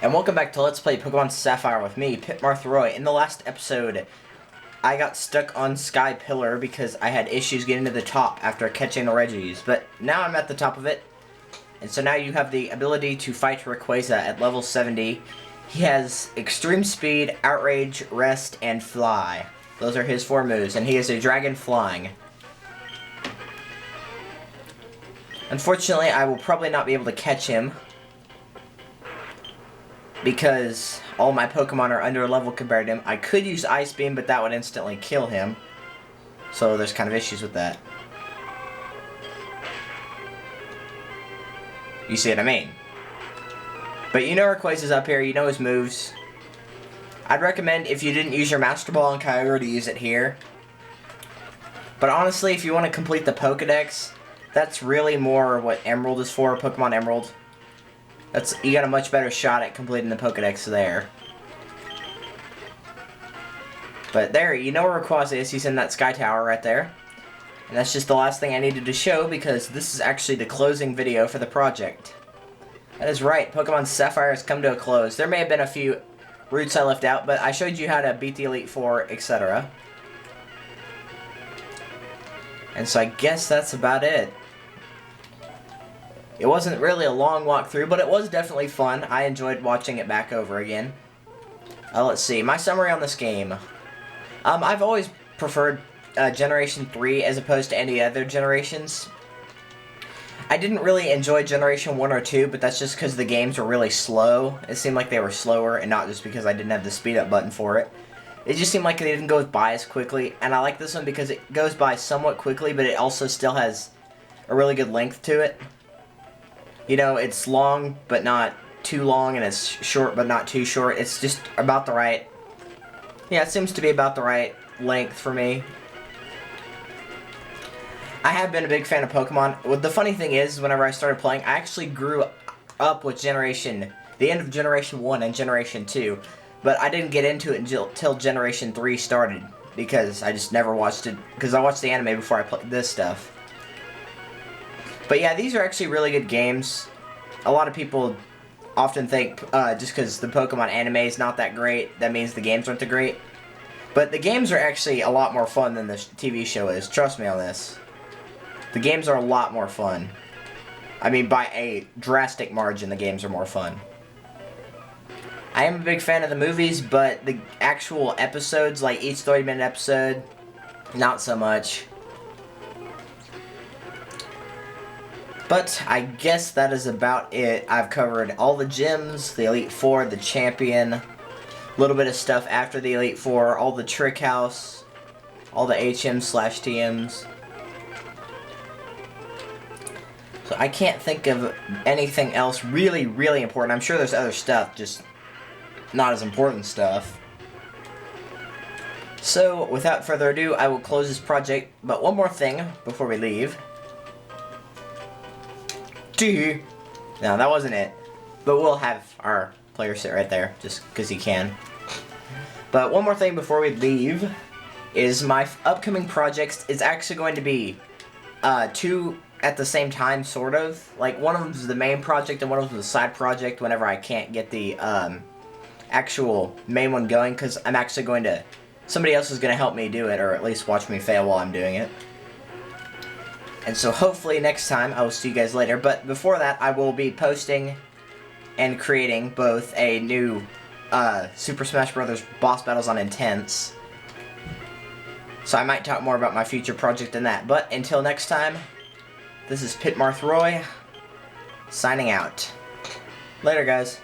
And welcome back to Let's Play Pokemon Sapphire with me, Roy. In the last episode, I got stuck on Sky Pillar because I had issues getting to the top after catching the Reggies. But now I'm at the top of it, and so now you have the ability to fight Rayquaza at level 70. He has Extreme Speed, Outrage, Rest, and Fly. Those are his 4 moves, and he is a Dragon Flying. Unfortunately, I will probably not be able to catch him, because all my Pokemon are under level compared to him. I could use Ice Beam, but that would instantly kill him. So there's kind of issues with that. You see what I mean? But you know Rayquaza's up here, you know his moves. I'd recommend, if you didn't use your Master Ball on Kyogre, to use it here. But honestly, if you want to complete the Pokedex, that's really more what Emerald is for, Pokemon Emerald. You got a much better shot at completing the Pokedex there. But there, you know where Rayquaza is. He's in that Sky Tower right there. And that's just the last thing I needed to show, because this is actually the closing video for the project. That is right, Pokemon Sapphire has come to a close. There may have been a few routes I left out, but I showed you how to beat the Elite Four, etc. And so I guess that's about it. It wasn't really a long walkthrough, but it was definitely fun. I enjoyed watching it back over again. Let's see, my summary on this game. I've always preferred Generation 3 as opposed to any other generations. I didn't really enjoy Generation 1 or 2, but that's just because the games were really slow. It seemed like they were slower, and not just because I didn't have the speed up button for it. It just seemed like they didn't go by as quickly, and I like this one because it goes by somewhat quickly, but it also still has a really good length to it. You know, it's long, but not too long, and it's short, but not too short. It's just about the right... Yeah, it seems to be about the right length for me. I have been a big fan of Pokemon. Well, the funny thing is, whenever I started playing, I actually grew up with the end of Generation 1 and Generation 2. But I didn't get into it until Generation 3 started, because I just never watched it, because I watched the anime before I played this stuff. But yeah, these are actually really good games. A lot of people often think just because the Pokemon anime is not that great, that means the games aren't that great. But the games are actually a lot more fun than the TV show is. Trust me on this. The games are a lot more fun. I mean, by a drastic margin, the games are more fun. I am a big fan of the movies, but the actual episodes, like each 30-minute episode, not so much. But I guess that is about it. I've covered all the gyms, the Elite Four, the Champion, a little bit of stuff after the Elite Four, all the Trick House, all the HM/TMs. So I can't think of anything else really, really important. I'm sure there's other stuff, just not as important stuff. So, without further ado, I will close this project. But one more thing before we leave. No, that wasn't it. But we'll have our player sit right there, just because he can. But one more thing before we leave is my upcoming projects is actually going to be 2 at the same time, sort of. Like, one of them is the main project and one of them is a side project whenever I can't get the actual main one going, because I'm actually going to... Somebody else is going to help me do it, or at least watch me fail while I'm doing it. And so hopefully next time I will see you guys later. But before that, I will be posting and creating both a new Super Smash Bros. Boss Battles on Intense. So I might talk more about my future project than that. But until next time, this is Roy, signing out. Later, guys.